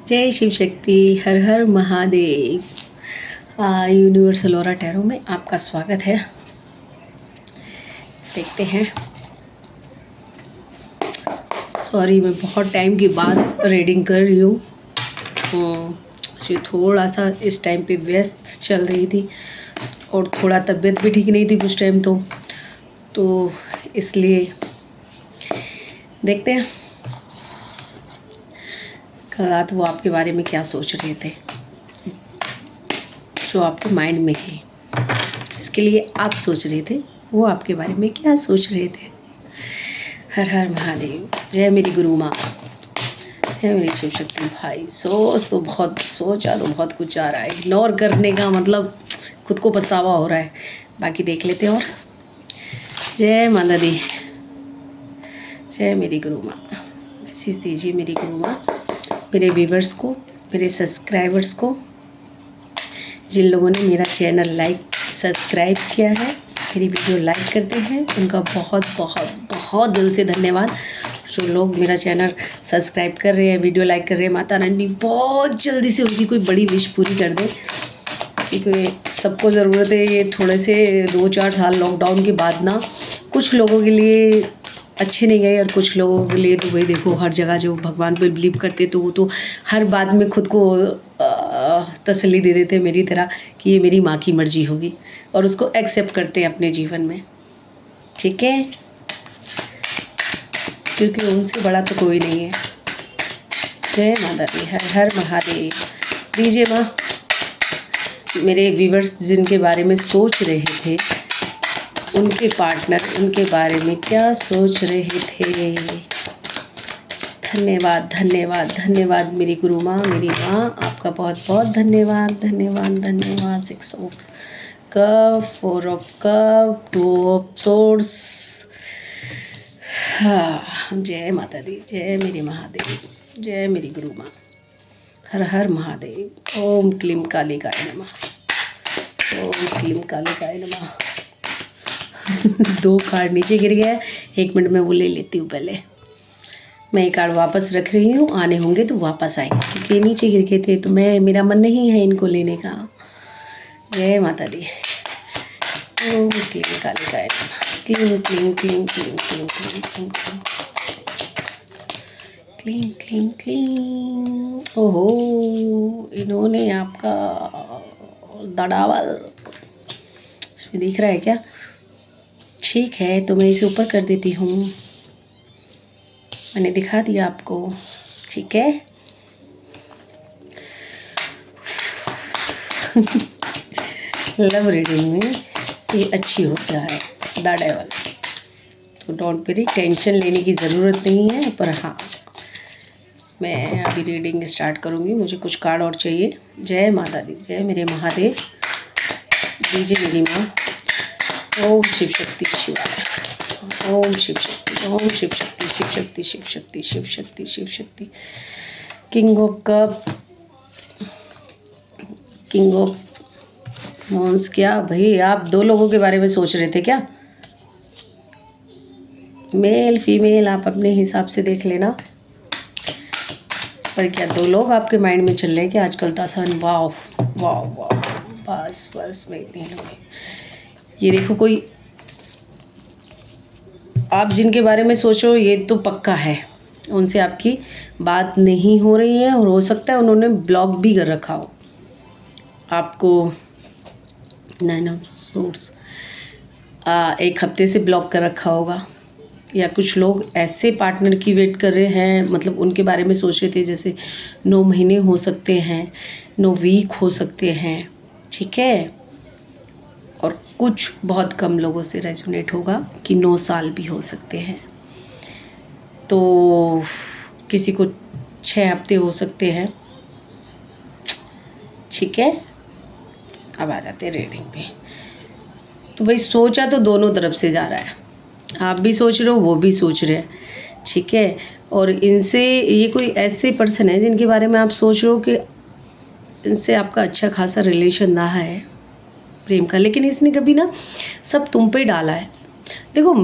जय शिव शक्ति, हर हर Mahadev. Universal aura tarot में आपका स्वागत है। देखते हैं। सॉरी, मैं बहुत टाइम के बाद रीडिंग कर रही हूँ। थोड़ा सा इस टाइम पे व्यस्त चल रही थी और थोड़ा तबीयत भी ठीक नहीं थी कुछ टाइम तो इसलिए देखते हैं कल रात वो आपके बारे में क्या सोच रहे थे, जो आपके माइंड में है, जिसके लिए आप सोच रहे थे, वो आपके बारे में क्या सोच रहे थे। हर हर महादेव। जय मेरी गुरु माँ, जय मेरी शिव शक्ति। भाई सोचा तो बहुत कुछ आ रहा है। इग्नोर करने का मतलब खुद को पछतावा हो रहा है। बाकी देख लेते हैं। और जय माता दी, जय मेरी गुरु माँ। मैसेज दीजिए मेरी गुरु माँ मेरे व्यूवर्स को, मेरे सब्सक्राइबर्स को, जिन लोगों ने मेरा चैनल सब्सक्राइब किया है, मेरी वीडियो लाइक करते हैं, उनका बहुत बहुत बहुत दिल से धन्यवाद। जो लोग मेरा चैनल सब्सक्राइब कर रहे हैं, वीडियो लाइक कर रहे हैं, माता रानी बहुत जल्दी से उनकी कोई बड़ी विश पूरी कर दे, क्योंकि सबको ज़रूरत है। ये थोड़े से 2-4 साल लॉकडाउन के बाद ना कुछ लोगों के लिए अच्छे नहीं गए, और कुछ लोगों के लिए तो भाई देखो, हर जगह जो भगवान पर बिलीव करते तो वो तो हर बात में खुद को तसल्ली दे देते मेरी तरह कि ये मेरी माँ की मर्जी होगी, और उसको एक्सेप्ट करते हैं अपने जीवन में। ठीक है, क्योंकि उनसे बड़ा तो कोई नहीं है। जय माता दी, हर हर महादेव। दीजिए माँ मेरे व्यूवर्स जिनके बारे में सोच रहे थे, उनके पार्टनर उनके बारे में क्या सोच रहे थे। धन्यवाद धन्यवाद धन्यवाद मेरी गुरु माँ, मेरी माँ, आपका बहुत बहुत धन्यवाद धन्यवाद धन्यवाद। 6 of cup, 4 of cup, 2 of source. जय माता दी, जय मेरे महादेव, जय मेरी गुरु माँ। हर हर महादेव। ओम क्लीम कालिकाय नमः, ओम क्लीम कालिकाय नमः। 2 कार्ड नीचे गिर गया है। 1 मिनट में वो ले लेती हूँ। पहले मैं ये कार्ड वापस रख रही हूँ, आने होंगे तो वापस आएंगे, क्योंकि नीचे गिर गए थे तो मेरा मन नहीं है इनको लेने का। जय माता दी। ओम क्लीम कालिकाय नमः। क्लीम क्लीम क्लीम क्लीम क्लीम क्लीम क्लीम क्लीम क्लीम क्लीम। ओहो, इन्होंने आपका दड़ावल इसमें दिख रहा है क्या? ठीक है, तो मैं इसे ऊपर कर देती हूँ। मैंने दिखा दिया आपको। ठीक है। लव रीडिंग में ये अच्छी होता है दाढ़ेवाल, तो डोंट वेरी, टेंशन लेने की ज़रूरत नहीं है। पर हाँ, मैं अभी रीडिंग स्टार्ट करूँगी। मुझे कुछ कार्ड और चाहिए। जय माता दी, जय मेरे महादेव। दीजिए मेरी माँ। ओम शिव शक्ति शिवाय, Om Shiv Shakti, Om Shiv Shakti, Shiv Shakti, Shiv Shakti, Shiv Shakti, Shiv Shakti. King of cup, king of wands. क्या भाई, आप 2 लोगों के बारे में सोच रहे थे क्या? मेल फीमेल आप अपने हिसाब से देख लेना। पर क्या 2 लोग आपके माइंड में चल रहे हैं कि आजकल तो आसान? वाह वाह वाह, बस बस मैं इतने लोग हैं। ये देखो, कोई आप जिनके बारे में सोचो ये तो पक्का है, उनसे आपकी बात नहीं हो रही है, और हो सकता है उन्होंने ब्लॉक भी कर रखा हो आपको। 9 ऑफ सोर्ड्स 1 हफ्ते से ब्लॉक कर रखा होगा, या कुछ लोग ऐसे पार्टनर की वेट कर रहे हैं, मतलब उनके बारे में सोच रहे थे, जैसे 9 महीने हो सकते हैं, 9 वीक हो सकते हैं। ठीक है। और कुछ बहुत कम लोगों से रेजोनेट होगा कि 9 साल भी हो सकते हैं। तो किसी को 6 हफ्ते हो सकते हैं। ठीक है। अब आ जाते हैं रीडिंग पे। तो भाई सोचा तो दोनों तरफ से जा रहा है, आप भी सोच रहे हो, वो भी सोच रहे हैं। ठीक है। और इनसे, ये कोई ऐसे पर्सन है जिनके बारे में आप सोच रहे हो कि इनसे आपका अच्छा खासा रिलेशन रहा है प्रेम का, लेकिन इसने कभी ना सब तुम पे डाला है। देखो,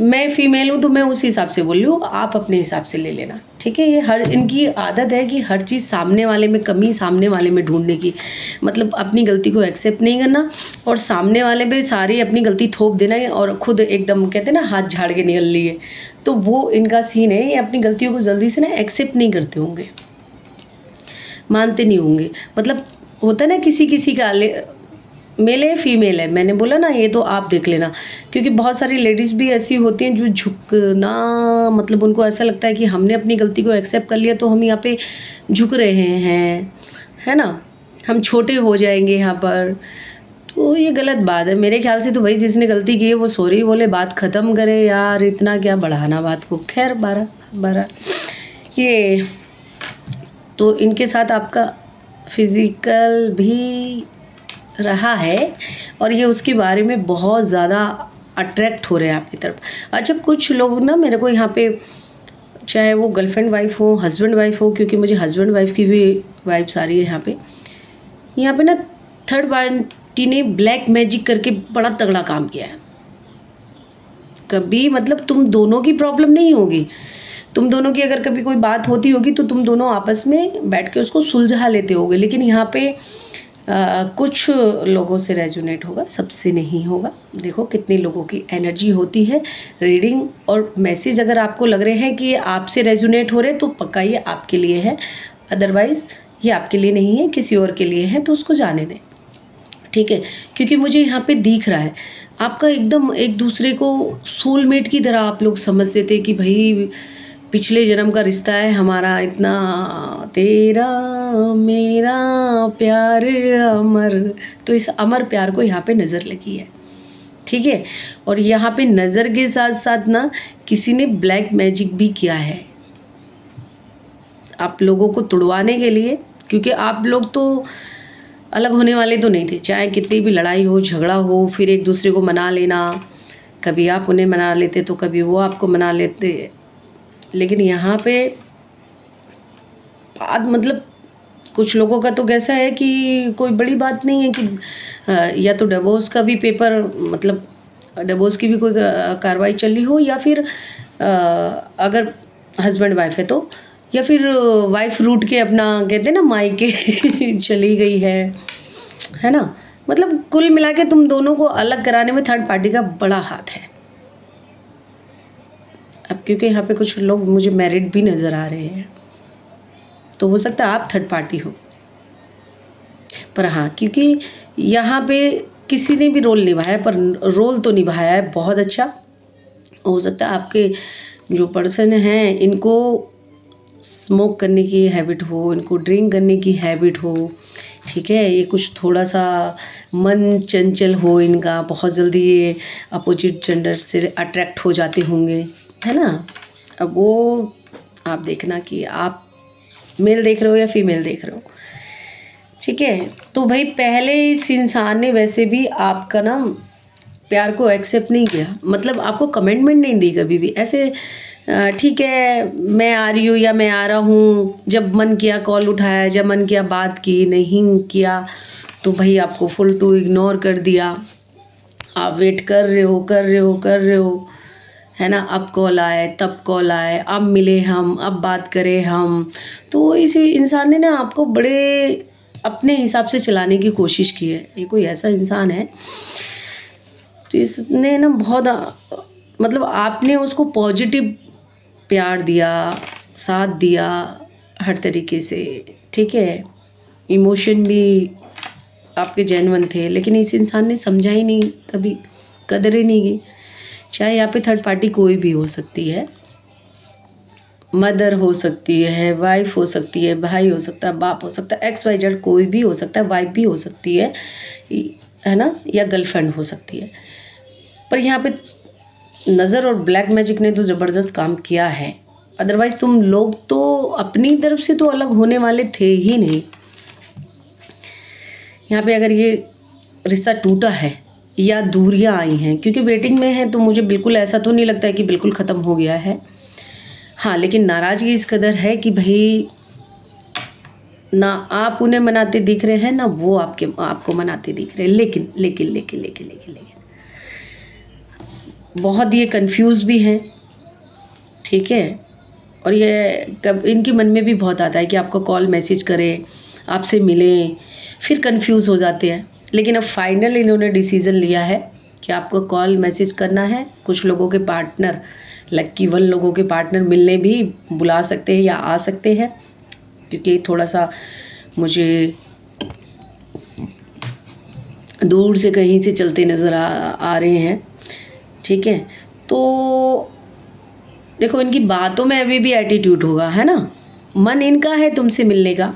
मैं फीमेल हूँ तो मैं उस हिसाब से बोल रही हूँ, आप अपने हिसाब से ले लेना, ठीक है। ये हर इनकी आदत है कि हर चीज़ सामने वाले में कमी, सामने वाले में ढूंढने की, मतलब अपनी गलती को एक्सेप्ट नहीं करना और सामने वाले पे सारी अपनी गलती थोप देना है और खुद एकदम कहते हैं ना हाथ झाड़ के निकल लिए। तो वो इनका सीन है, ये अपनी गलतियों को जल्दी से ना एक्सेप्ट नहीं करते होंगे, मानते नहीं होंगे। मतलब होता है ना किसी किसी का, मेल है फीमेल है, मैंने बोला ना, ये तो आप देख लेना। क्योंकि बहुत सारी लेडीज़ भी ऐसी होती हैं जो झुकना, मतलब उनको ऐसा लगता है कि हमने अपनी गलती को एक्सेप्ट कर लिया तो हम यहाँ पे झुक रहे हैं, है ना, हम छोटे हो जाएंगे यहाँ पर। तो ये गलत बात है मेरे ख्याल से। तो भाई जिसने गलती की है वो सॉरी बोले, बात ख़त्म करे यार, इतना क्या बढ़ाना बात को। खैर 12 ये तो इनके साथ आपका फिज़िकल भी रहा है और ये उसके बारे में बहुत ज़्यादा अट्रैक्ट हो रहे हैं आपकी तरफ। अच्छा, कुछ लोग ना मेरे को यहाँ पे, चाहे वो गर्लफ्रेंड वाइफ हो, हस्बैंड वाइफ हो, क्योंकि मुझे हस्बैंड वाइफ की भी वाइब्स आ रही है यहाँ पे ना थर्ड पार्टी ने ब्लैक मैजिक करके बड़ा तगड़ा काम किया है। कभी मतलब तुम दोनों की प्रॉब्लम नहीं होगी, तुम दोनों की अगर कभी कोई बात होती होगी तो तुम दोनों आपस में बैठ के उसको सुलझा लेते होगे, लेकिन यहाँ पे कुछ लोगों से रेजोनेट होगा, सबसे नहीं होगा। देखो कितने लोगों की एनर्जी होती है। रीडिंग और मैसेज अगर आपको लग रहे हैं कि ये आपसे रेजोनेट हो रहे तो पक्का ये आपके लिए है, अदरवाइज़ ये आपके लिए नहीं है, किसी और के लिए है, तो उसको जाने दें, ठीक है। क्योंकि मुझे यहाँ पे दिख रहा है आपका एकदम एक दूसरे को सोलमेट की तरह आप लोग समझते थे कि भाई पिछले जन्म का रिश्ता है हमारा, इतना तेरा मेरा प्यार अमर। तो इस अमर प्यार को यहाँ पे नज़र लगी है, ठीक है। और यहाँ पे नज़र के साथ साथ ना किसी ने ब्लैक मैजिक भी किया है आप लोगों को तुड़वाने के लिए, क्योंकि आप लोग तो अलग होने वाले तो नहीं थे। चाहे कितनी भी लड़ाई हो, झगड़ा हो, फिर एक दूसरे को मना लेना, कभी आप उन्हें मना लेते तो कभी वो आपको मना लेते, लेकिन यहाँ पे बात मतलब कुछ लोगों का तो कैसा है कि कोई बड़ी बात नहीं है कि या तो डिवोर्स का भी पेपर, मतलब डिवोर्स की भी कोई कार्रवाई चल रही हो, या फिर अगर हस्बैंड वाइफ है तो, या फिर वाइफ रूठ के अपना कहते हैं ना मायके चली गई है ना। मतलब कुल मिला के तुम दोनों को अलग कराने में थर्ड पार्टी का बड़ा हाथ है। अब क्योंकि यहाँ पे कुछ लोग मुझे मैरिड भी नज़र आ रहे हैं, तो हो सकता है आप थर्ड पार्टी हो, पर हाँ क्योंकि यहाँ पे किसी ने भी रोल निभाया, पर रोल तो निभाया है बहुत अच्छा। हो सकता है आपके जो पर्सन हैं इनको स्मोक करने की हैबिट हो, इनको ड्रिंक करने की हैबिट हो, ठीक है। ये कुछ थोड़ा सा मन चंचल हो इनका, बहुत जल्दी ये अपोजिट जेंडर से अट्रैक्ट हो जाते होंगे, है ना। अब वो आप देखना कि आप मेल देख रहे हो या फीमेल देख रहे हो, ठीक है। तो भाई पहले इस इंसान ने वैसे भी आपका ना प्यार को एक्सेप्ट नहीं किया, मतलब आपको कमिटमेंट नहीं दी कभी भी ऐसे। ठीक है मैं आ रही हूँ या मैं आ रहा हूँ, जब मन किया कॉल उठाया, जब मन किया बात की, नहीं किया तो भाई आपको फुल टू इग्नोर कर दिया। आप वेट कर रहे हो, है ना। अब कॉल आए, तब कॉल आए, अब मिले हम, अब बात करें हम। तो इसी इंसान ने ना आपको बड़े अपने हिसाब से चलाने की कोशिश की है। ये कोई ऐसा इंसान है तो इसने ना बहुत मतलब आपने उसको पॉजिटिव प्यार दिया, साथ दिया हर तरीके से, ठीक है। इमोशन भी आपके जेन्युइन थे, लेकिन इस इंसान ने समझा ही नहीं, कभी कदर ही नहीं की। चाहे यहाँ पे थर्ड पार्टी कोई भी हो सकती है, मदर हो सकती है, वाइफ हो सकती है, भाई हो सकता है, बाप हो सकता है, XYZ कोई भी हो सकता है, वाइफ भी हो सकती है ना, या गर्लफ्रेंड हो सकती है। पर यहाँ पे नज़र और ब्लैक मैजिक ने तो ज़बरदस्त काम किया है। अदरवाइज़ तुम लोग तो अपनी तरफ से तो अलग होने वाले थे ही नहीं। यहाँ पे अगर ये रिश्ता टूटा है या दूरियां आई हैं, क्योंकि वेटिंग में है, तो मुझे बिल्कुल ऐसा तो नहीं लगता है कि बिल्कुल ख़त्म हो गया है। हाँ, लेकिन नाराज़गी इस कदर है कि भाई ना आप उन्हें मनाते दिख रहे हैं, ना वो आपको मनाते दिख रहे हैं। लेकिन बहुत ये कंफ्यूज भी हैं, ठीक है। और ये कब इनके मन में भी बहुत आता है कि आपको कॉल मैसेज करें, आपसे मिलें, फिर कंफ्यूज हो जाते हैं। लेकिन अब फाइनल इन्होंने डिसीज़न लिया है कि आपको कॉल मैसेज करना है। कुछ लोगों के पार्टनर, लक्की वन लोगों के पार्टनर मिलने भी बुला सकते हैं या आ सकते हैं, क्योंकि थोड़ा सा मुझे दूर से कहीं से चलते नज़र आ रहे हैं, ठीक है। तो देखो इनकी बातों में अभी भी एटीट्यूड होगा, है ना। मन इनका है तुमसे मिलने का,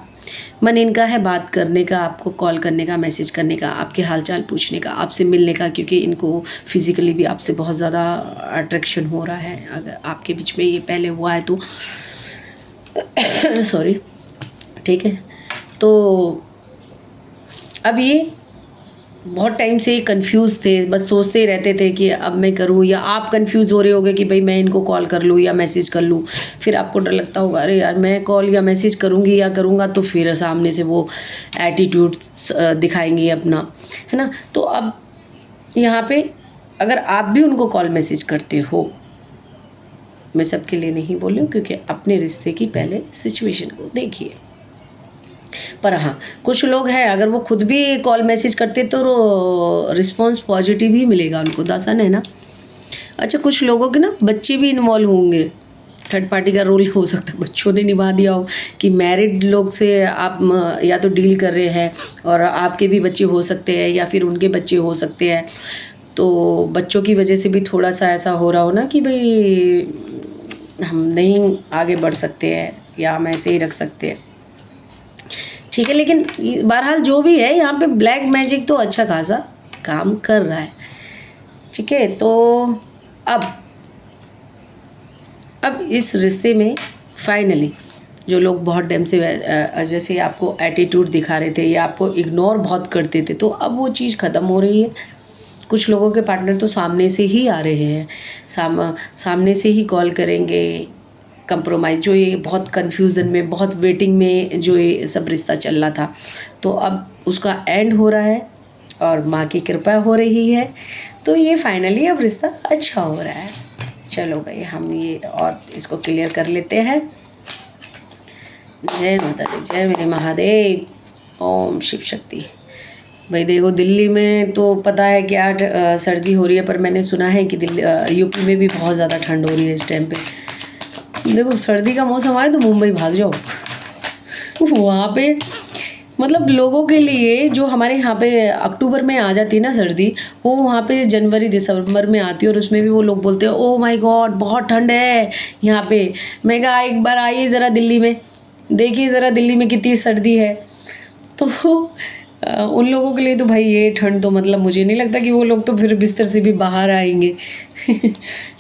मन इनका है बात करने का, आपको कॉल करने का, मैसेज करने का, आपके हालचाल पूछने का, आपसे मिलने का, क्योंकि इनको फिजिकली भी आपसे बहुत ज़्यादा अट्रैक्शन हो रहा है। अगर आपके बीच में ये पहले हुआ है तो सॉरी, ठीक है। तो अब ये बहुत टाइम से कंफ्यूज थे, बस सोचते ही रहते थे कि अब मैं करूँ, या आप कंफ्यूज हो रहे होगे कि भाई मैं इनको कॉल कर लूँ या मैसेज कर लूँ। फिर आपको डर लगता होगा, अरे यार मैं कॉल या मैसेज करूँगी या करूँगा तो फिर सामने से वो एटीट्यूड दिखाएंगी अपना, है ना। तो अब यहाँ पे अगर आप भी उनको कॉल मैसेज करते हो, मैं सबके लिए नहीं बोल रही हूँ, क्योंकि अपने रिश्ते की पहले सिचुएशन को देखिए। पर हाँ, कुछ लोग हैं अगर वो खुद भी कॉल मैसेज करते तो रिस्पॉन्स पॉजिटिव ही मिलेगा उनको, दासन है ना। अच्छा, कुछ लोगों के ना बच्चे भी इन्वॉल्व होंगे, थर्ड पार्टी का रोल हो सकता है बच्चों ने निभा दिया हो, कि मैरिड लोग से आप या तो डील कर रहे हैं और आपके भी बच्चे हो सकते हैं या फिर उनके बच्चे हो सकते हैं। तो बच्चों की वजह से भी थोड़ा सा ऐसा हो रहा हो ना कि भाई हम नहीं आगे बढ़ सकते हैं या हम ऐसे ही रख सकते हैं, ठीक है। लेकिन बहरहाल जो भी है, यहाँ पे ब्लैक मैजिक तो अच्छा खासा काम कर रहा है, ठीक है। तो अब इस रिश्ते में फाइनली जो लोग बहुत टाइम से जैसे आपको एटीट्यूड दिखा रहे थे या आपको इग्नोर बहुत करते थे, तो अब वो चीज़ ख़त्म हो रही है। कुछ लोगों के पार्टनर तो सामने से ही आ रहे हैं, सामने से ही कॉल करेंगे। कंप्रोमाइज़ जो ये बहुत कन्फ्यूज़न में, बहुत वेटिंग में जो ये सब रिश्ता चल रहा था, तो अब उसका एंड हो रहा है और माँ की कृपा हो रही है। तो ये फाइनली अब रिश्ता अच्छा हो रहा है। चलो भाई, हम ये और इसको क्लियर कर लेते हैं। जय माता दी, जय मेरे महादेव, ओम शिव शक्ति। भाई देखो, दिल्ली में तो पता है क्या सर्दी हो रही है, पर मैंने सुना है कि दिल्ली यूपी में भी बहुत ज़्यादा ठंड हो रही है इस टाइम पे। देखो, सर्दी का मौसम आए तो मुंबई भाग जाओ वहाँ पे मतलब लोगों के लिए जो हमारे यहाँ पे अक्टूबर में आ जाती है ना सर्दी, वो वहाँ पे जनवरी दिसंबर में आती है, और उसमें भी वो लोग बोलते हैं ओह माय गॉड बहुत ठंड है यहाँ पे। मैं कहा एक बार आइए ज़रा दिल्ली में, देखिए ज़रा दिल्ली में कितनी सर्दी है। तो उन लोगों के लिए तो भाई ये ठंड तो मतलब मुझे नहीं लगता कि वो लोग तो फिर बिस्तर से भी बाहर आएंगे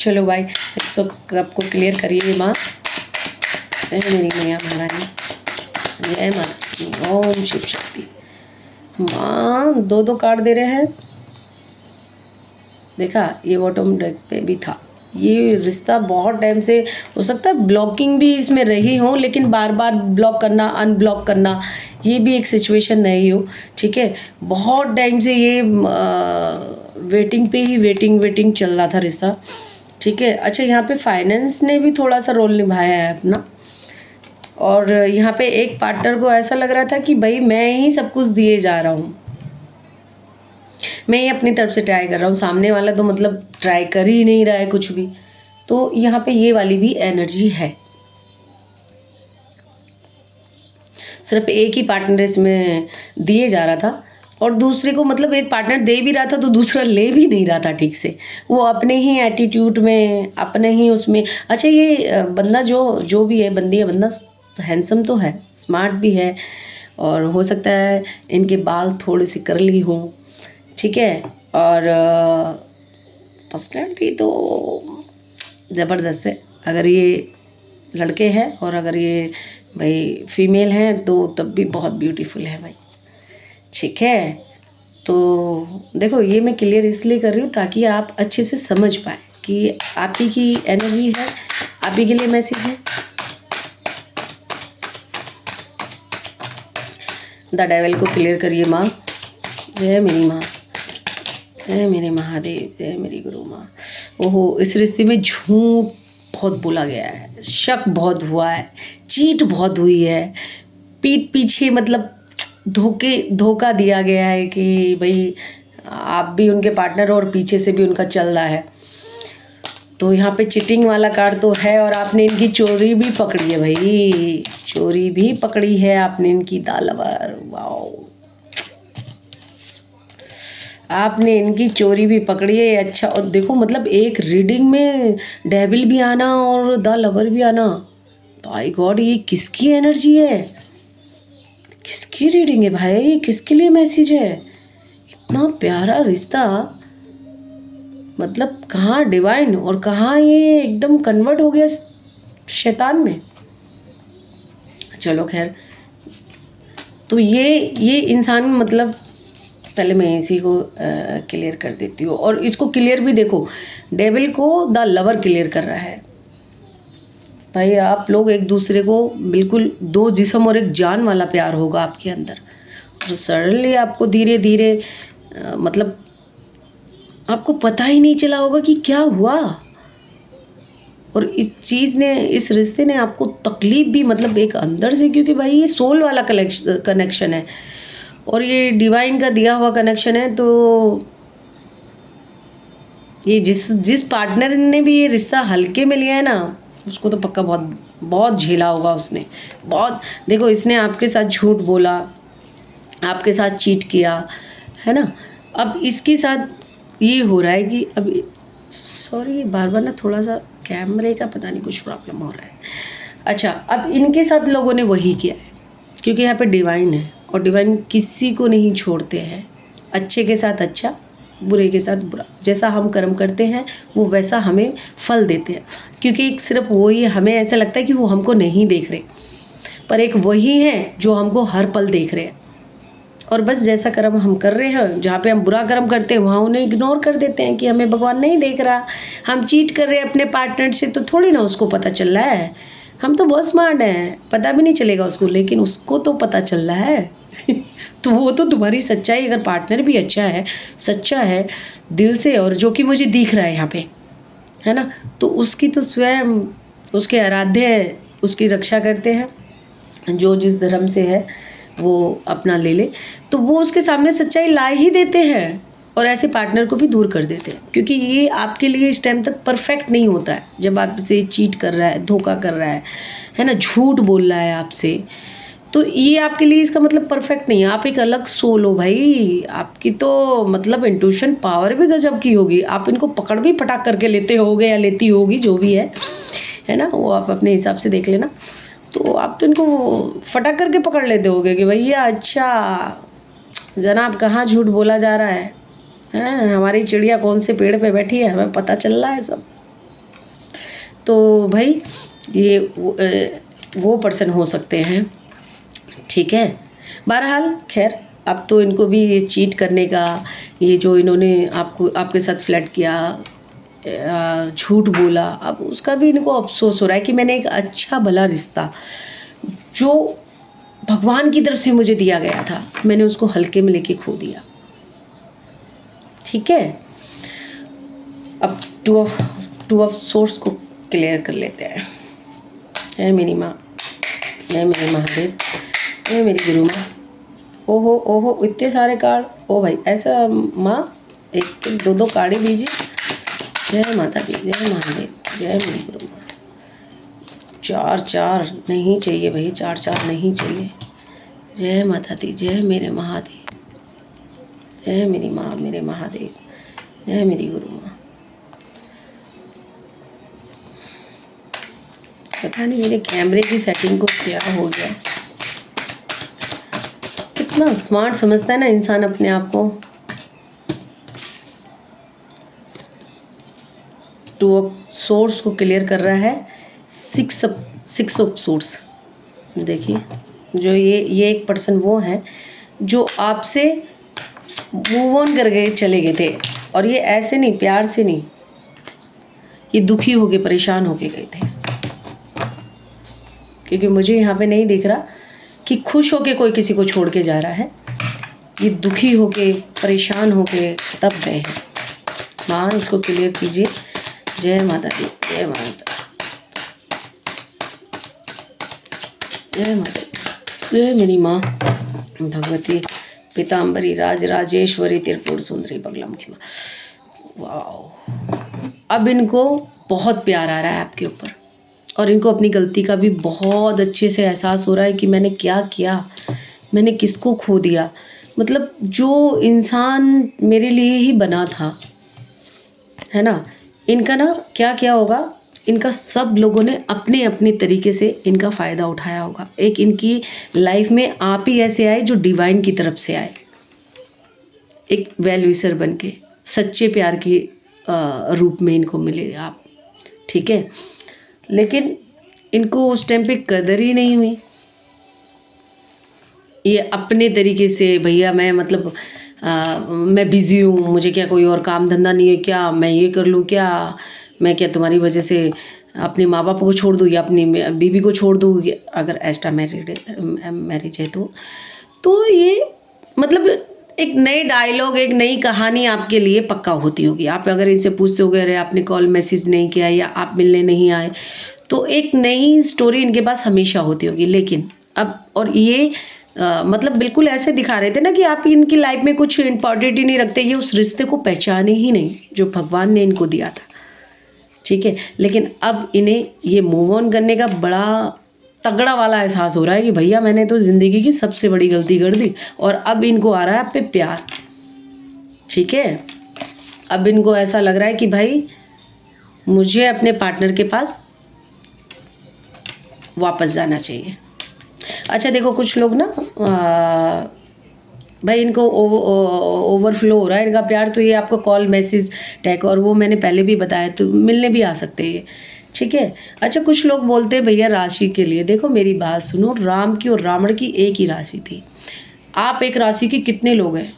चलो भाई, सेक्स आपको क्लियर करिए माँ, मेरी मैया महारानी, जय माता, ओम शिव शक्ति। माँ दो कार्ड दे रहे हैं, देखा ये बॉटम डेक पे भी था। ये रिश्ता बहुत टाइम से, हो सकता है ब्लॉकिंग भी इसमें रही हो, लेकिन बार बार ब्लॉक करना, अनब्लॉक करना, ये भी एक सिचुएशन नहीं हो, ठीक है। बहुत टाइम से ये वेटिंग पे ही वेटिंग चल रहा था रिश्ता, ठीक है। अच्छा, यहाँ पे फाइनेंस ने भी थोड़ा सा रोल निभाया है अपना, और यहाँ पे एक पार्टनर को ऐसा लग रहा था कि भाई मैं ही सब कुछ दिए जा रहा हूँ, मैं ही अपनी तरफ से ट्राई कर रहा हूँ, सामने वाला तो मतलब ट्राई कर ही नहीं रहा है कुछ भी। तो यहाँ पे ये वाली भी एनर्जी है। सिर्फ एक ही पार्टनर इसमें दिए जा रहा था, और दूसरे को मतलब एक पार्टनर दे भी रहा था तो दूसरा ले भी नहीं रहा था ठीक से, वो अपने ही एटीट्यूड में, अपने ही उसमें। अच्छा, ये बंदा जो भी है, बंदी है, बंदा हैंडसम तो है, स्मार्ट भी है, और हो सकता है इनके बाल थोड़े से करली हों, ठीक है। और पर्सनैलिटी तो ज़बरदस्त है। अगर ये लड़के हैं और अगर ये भाई फीमेल हैं तो तब भी बहुत ब्यूटीफुल है भाई, ठीक है। तो देखो, ये मैं क्लियर इसलिए कर रही हूँ ताकि आप अच्छे से समझ पाए कि आप ही की एनर्जी है, आप ही के लिए मैसेज है। द डेविल को क्लियर करिए माँ, जय मेरी माँ, जय मेरे महादेव, जय मेरी गुरु माँ। ओहो, इस रिश्ते में झूठ बहुत बोला गया है, शक बहुत हुआ है, चीट बहुत हुई है, पीठ पीछे मतलब धोखा दिया गया है कि भाई आप भी उनके पार्टनर हो और पीछे से भी उनका चल रहा है। तो यहाँ पे चीटिंग वाला कार्ड तो है और आपने इनकी चोरी भी पकड़ी है भाई, चोरी भी पकड़ी है आपने इनकी दालवर। वाओ, आपने इनकी चोरी भी पकड़ी है। अच्छा, और देखो मतलब एक रीडिंग में डेविल भी आना और द लवर भी आना, बाय गॉड, ये किसकी एनर्जी है, किसकी रीडिंग है भाई, किसके लिए मैसेज है? इतना प्यारा रिश्ता, मतलब कहाँ डिवाइन और कहाँ ये एकदम कन्वर्ट हो गया शैतान में। चलो खैर, तो ये इंसान मतलब पहले मैं इसी को क्लियर कर देती हूँ। और इसको क्लियर भी देखो, डेविल को द लवर क्लियर कर रहा है। भाई आप लोग एक दूसरे को बिल्कुल दो जिस्म और एक जान वाला प्यार होगा आपके अंदर, जो सडनली आपको धीरे धीरे मतलब आपको पता ही नहीं चला होगा कि क्या हुआ। और इस चीज़ ने, इस रिश्ते ने आपको तकलीफ भी मतलब एक अंदर से, क्योंकि भाई ये सोल वाला कनेक्शन है और ये डिवाइन का दिया हुआ कनेक्शन है। तो ये जिस पार्टनर ने भी ये रिश्ता हल्के में लिया है ना, उसको तो पक्का बहुत बहुत झेला होगा उसने, बहुत। देखो, इसने आपके साथ झूठ बोला, आपके साथ चीट किया, है ना। अब इसके साथ ये हो रहा है कि अब सॉरी बार बार ना थोड़ा सा कैमरे का पता नहीं कुछ प्रॉब्लम हो रहा है। अच्छा, अब इनके साथ लोगों ने वही किया है, क्योंकि यहाँ पे डिवाइन है और डिवाइन किसी को नहीं छोड़ते हैं। अच्छे के साथ अच्छा, बुरे के साथ बुरा। जैसा हम कर्म करते हैं वो वैसा हमें फल देते हैं, क्योंकि एक सिर्फ वही, हमें ऐसा लगता है कि वो हमको नहीं देख रहे, पर एक वही है जो हमको हर पल देख रहे हैं। और बस जैसा कर्म हम कर रहे हैं, जहाँ पे हम बुरा कर्म करते हैं वहाँ उन्हें इग्नोर कर देते हैं कि हमें भगवान नहीं देख रहा। हम चीट कर रहे हैं अपने पार्टनर से तो थोड़ी ना उसको पता चल रहा है, हम तो बहुत स्मार्ट हैं, पता भी नहीं चलेगा उसको, लेकिन उसको तो पता चल रहा है। तो वो तो तुम्हारी सच्चाई, अगर पार्टनर भी अच्छा है, सच्चा है दिल से, और जो कि मुझे दिख रहा है यहाँ पे, है ना, तो उसकी तो स्वयं उसके आराध्य उसकी रक्षा करते हैं। जो जिस धर्म से है वो अपना ले ले, तो वो उसके सामने सच्चाई ला ही देते हैं और ऐसे पार्टनर को भी दूर कर देते हैं, क्योंकि ये आपके लिए इस टाइम तक परफेक्ट नहीं होता है। जब आपसे चीट कर रहा है, धोखा कर रहा है ना, झूठ बोल रहा है आपसे, तो ये आपके लिए इसका मतलब परफेक्ट नहीं है। आप एक अलग सोल हो भाई, आपकी तो मतलब इंट्यूशन पावर भी गजब की होगी। आप इनको पकड़ भी पटाख करके लेते होगे या लेती होगी, जो भी है ना, वो आप अपने हिसाब से देख लेना। तो आप तो इनको फटाक करके पकड़ लेते होगे कि भैया अच्छा जनाब कहाँ झूठ बोला जा रहा है, हमारी चिड़िया कौन से पेड़ पे बैठी है, हमें पता चल रहा है सब। तो भाई ये वो पर्सन हो सकते हैं, ठीक है। बहरहाल खैर, अब तो इनको भी ये चीट करने का, ये जो इन्होंने आपको आपके साथ फ्लर्ट किया, झूठ बोला, अब उसका भी इनको अफसोस हो रहा है कि मैंने एक अच्छा भला रिश्ता जो भगवान की तरफ से मुझे दिया गया था, मैंने उसको हल्के में लेके खो दिया। ठीक है, अब टू ऑफ सोर्स को क्लियर कर लेते हैं। है मेरी माँ, है मेरे महादेव, है मेरी गुरु माँ। ओहो ओहो, इतने सारे कार्ड, ओ भाई ऐसा माँ, एक दो दो कार्ड ही दीजिए। जय माता दी, जय महादेव, जय मेरी गुरु माँ। चार चार नहीं चाहिए भाई, चार चार नहीं चाहिए। जय माता दी, जय मेरे महादेव, जय मेरी माँ, मेरे महादेव, जय मेरी गुरु माँ। पता नहीं मेरे कैमरे की सेटिंग को क्या हो गया, कितना स्मार्ट समझता है ना इंसान अपने आप को। टू ऑफ सोर्स को क्लियर कर रहा है, सिक्स ऑफ सोर्स। देखिए, जो ये एक पर्सन वो है जो आपसे मूव ऑन कर गए, चले गए थे, और ये ऐसे नहीं, प्यार से नहीं, ये दुखी होके परेशान होके गए थे। क्योंकि मुझे यहाँ पे नहीं दिख रहा कि खुश होके कोई किसी को छोड़ के जा रहा है, ये दुखी होके परेशान होके तब गए हैं। माँ इसको क्लियर कीजिए, जय माता दी, जय माता, जय माता दी, जय मेरी माँ भगवती पीताम्बरी राज राजेश्वरी त्रिपुर सुंदरी बगलामुखी माँ। वाह, अब इनको बहुत प्यार आ रहा है आपके ऊपर और इनको अपनी गलती का भी बहुत अच्छे से एहसास हो रहा है कि मैंने क्या किया, मैंने किसको खो दिया। मतलब जो इंसान मेरे लिए ही बना था, है ना, इनका ना क्या क्या होगा, इनका सब लोगों ने अपने अपने तरीके से इनका फ़ायदा उठाया होगा। एक इनकी लाइफ में आप ही ऐसे आए जो डिवाइन की तरफ से आए, एक वेल विशर बन के, सच्चे प्यार के रूप में इनको मिले आप, ठीक है। लेकिन इनको उस टाइम पे कदर ही नहीं हुई। ये अपने तरीके से, भैया मैं मतलब मैं बिज़ी हूँ, मुझे क्या कोई और काम धंधा नहीं है क्या, मैं ये कर लूँ क्या, मैं क्या तुम्हारी वजह से अपने माँ बाप को छोड़ दूँ या अपनी बीवी को छोड़ दूँ, अगर एक्स्ट्रा मैरिज है तो ये मतलब एक नए डायलॉग, एक नई कहानी आपके लिए पक्का होती होगी। आप अगर इनसे पूछते होगे अरे आपने कॉल मैसेज नहीं किया या आप मिलने नहीं आए, तो एक नई स्टोरी इनके पास हमेशा होती होगी। लेकिन अब और ये मतलब बिल्कुल ऐसे दिखा रहे थे ना कि आप इनकी लाइफ में कुछ इम्पॉर्टेंट ही नहीं रखते, ये उस रिश्ते को पहचाने ही नहीं जो भगवान ने इनको दिया था, ठीक है। लेकिन अब इन्हें ये मूव ऑन करने का बड़ा तगड़ा वाला एहसास हो रहा है कि भैया मैंने तो ज़िंदगी की सबसे बड़ी गलती कर दी और अब इनको आ रहा है आप पे प्यार, ठीक है। अब इनको ऐसा लग रहा है कि भाई मुझे अपने पार्टनर के पास वापस जाना चाहिए। अच्छा देखो, कुछ लोग ना भाई इनको ओवरफ्लो हो रहा है इनका प्यार, तो ये आपको कॉल मैसेज टैग, और वो मैंने पहले भी बताया, तो मिलने भी आ सकते हैं, ठीक है। अच्छा कुछ लोग बोलते हैं भैया राशि के लिए, देखो मेरी बात सुनो, राम की और रावण की एक ही राशि थी। आप एक राशि के कितने लोग हैं,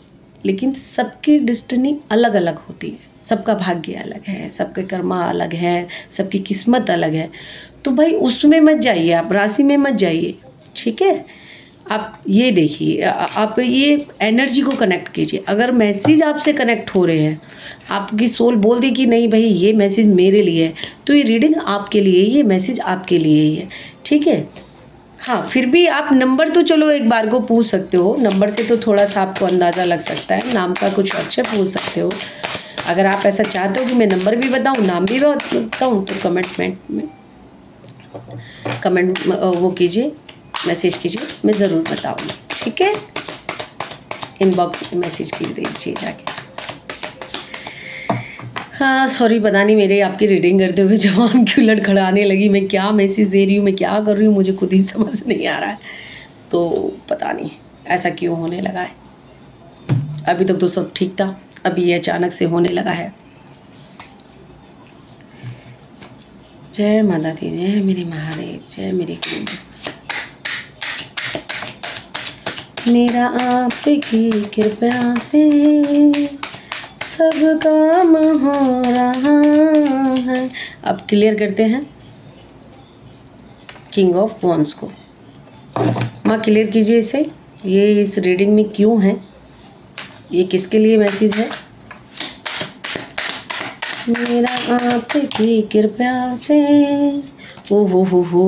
लेकिन सबकी डिस्टिनी अलग अलग होती है, सबका भाग्य अलग है, सबके कर्मा अलग है, सबकी किस्मत अलग है। तो भाई उसमें मत जाइए, आप राशि में मत जाइए, ठीक है। आप ये देखिए, आप ये एनर्जी को कनेक्ट कीजिए। अगर मैसेज आपसे कनेक्ट हो रहे हैं, आपकी सोल बोल दी कि नहीं भाई ये मैसेज मेरे लिए है, तो ये रीडिंग आपके लिए, ये मैसेज आपके लिए ही है, ठीक है। हाँ फिर भी आप नंबर तो चलो एक बार को पूछ सकते हो, नंबर से तो थोड़ा सा आपको अंदाज़ा लग सकता है, नाम का कुछ अच्छे पूछ सकते हो। अगर आप ऐसा चाहते हो कि मैं नंबर भी बताऊँ, नाम भी बताऊँ, तो कमेंट वो कीजिए, मैसेज कीजिए, मैं ज़रूर बताऊँगी, ठीक है। इनबॉक्स में मैसेज की दीजिए जाके। हाँ सॉरी, पता नहीं मेरे आपकी रीडिंग करते हुए जवान क्यों लड़खड़ाने लगी, मैं क्या मैसेज दे रही हूँ, मैं क्या कर रही हूँ, मुझे खुद ही समझ नहीं आ रहा है, तो पता नहीं ऐसा क्यों होने लगा है। अभी तक तो सब ठीक था, अभी ये अचानक से होने लगा है। जय माता दी, जय मेरी महादेव, जय मेरी गुरु। मेरा आपकी कृपा से सब काम हो रहा है। अब क्लियर करते हैं किंग ऑफ वॉन्स को। माँ क्लियर कीजिए इसे, ये इस रीडिंग में क्यों है, ये किसके लिए मैसेज है। मेरा आपकी कृपा से, ओ हो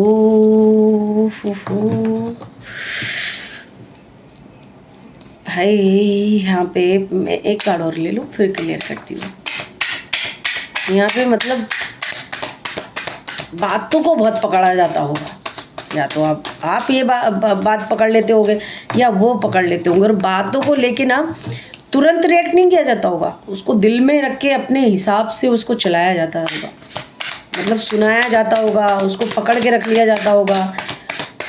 भाई, यहाँ पे मैं एक कार्ड और ले लूँ फिर क्लियर करती हूँ। यहाँ पे मतलब बातों को बहुत पकड़ा जाता होगा, या तो आप ये बात पकड़ लेते होगे या वो पकड़ लेते होंगे, और बातों को लेके ना तुरंत रिएक्ट नहीं किया जाता होगा, उसको दिल में रख के अपने हिसाब से उसको चलाया जाता होगा, मतलब सुनाया जाता होगा, उसको पकड़ के रख लिया जाता होगा,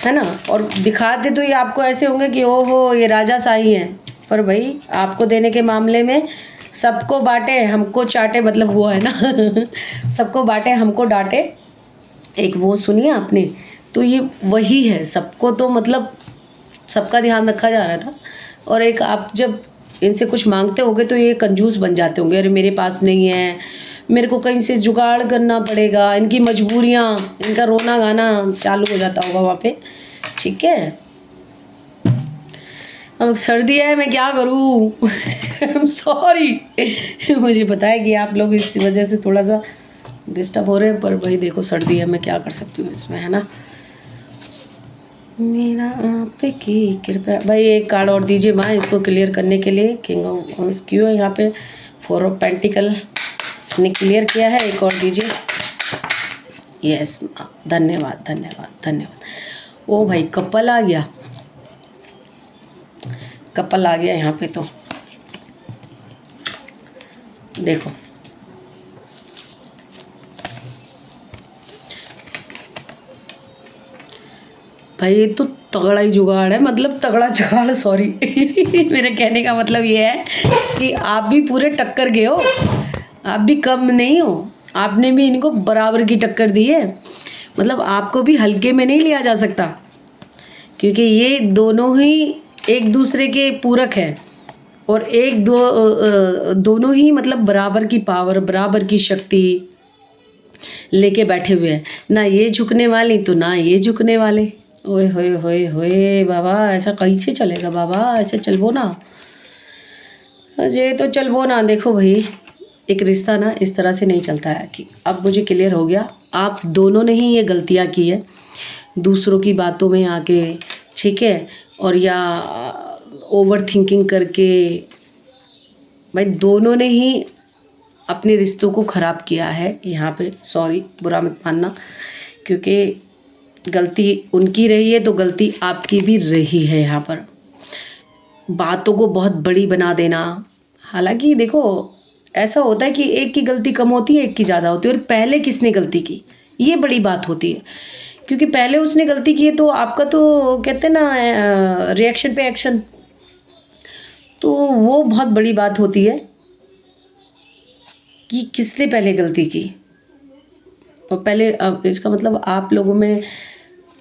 है ना। और दिखाते तो ये आपको ऐसे होंगे कि ओहो ये राजा शाही हैं, पर भाई आपको देने के मामले में सबको बांटे हमको चाटे, मतलब वो है ना सबको बांटे हमको डांटे, एक वो सुनिए आपने, तो ये वही है। सबको तो मतलब सबका ध्यान रखा जा रहा था, और एक आप जब इनसे कुछ मांगते होगे तो ये कंजूस बन जाते होंगे, अरे मेरे पास नहीं है, मेरे को कहीं से जुगाड़ करना पड़ेगा, इनकी मजबूरियाँ, इनका रोना गाना चालू हो जाता होगा वहाँ पे, ठीक है। अब सर्दी है, मैं क्या करूँ आई एम सॉरी मुझे पता है कि आप लोग इस वजह से थोड़ा सा डिस्टर्ब हो रहे हैं, पर भाई देखो सर्दी है, मैं क्या कर सकती हूँ इसमें, है ना। मेरा आप की कृपा। भाई एक कार्ड और दीजिए माँ इसको क्लियर करने के लिए। किंग ऑफ वंस क्यों है यहाँ पे? 4 ऑफ पेंटिकल ने क्लियर किया है, एक और दीजिए। यस माँ, धन्यवाद धन्यवाद धन्यवाद। ओ भाई कपल आ गया, कपल आ गया यहाँ पे। तो देखो भाई ये तो तगड़ा ही जुगाड़ है, मतलब तगड़ा जुगाड़, सॉरी मेरे कहने का मतलब ये है कि आप भी पूरे टक्कर गए हो, आप भी कम नहीं हो, आपने भी इनको बराबर की टक्कर दी है। मतलब आपको भी हल्के में नहीं लिया जा सकता, क्योंकि ये दोनों ही एक दूसरे के पूरक हैं और दोनों ही मतलब बराबर की पावर, बराबर की शक्ति लेके बैठे हुए हैं। ना ये झुकने वाली तो ना ये झुकने वाले। ओए होए होए होए बाबा, ऐसा कैसे चलेगा बाबा, ऐसे चलबो ना, ये तो चलबो ना। देखो भाई एक रिश्ता ना इस तरह से नहीं चलता है। कि अब मुझे क्लियर हो गया, आप दोनों ने ही ये गलतियाँ की है, दूसरों की बातों में आके, ठीक है, और या ओवर थिंकिंग करके। भाई दोनों ने ही अपने रिश्तों को ख़राब किया है यहाँ पे। सॉरी, बुरा मत मानना, क्योंकि गलती उनकी रही है तो गलती आपकी भी रही है यहाँ पर। बातों को बहुत बड़ी बना देना, हालांकि देखो ऐसा होता है कि एक की गलती कम होती है, एक की ज़्यादा होती है, और पहले किसने गलती की ये बड़ी बात होती है। क्योंकि पहले उसने गलती की है तो आपका तो कहते हैं ना रिएक्शन पे एक्शन, तो वो बहुत बड़ी बात होती है कि किसने पहले गलती की। और पहले अब इसका मतलब आप लोगों में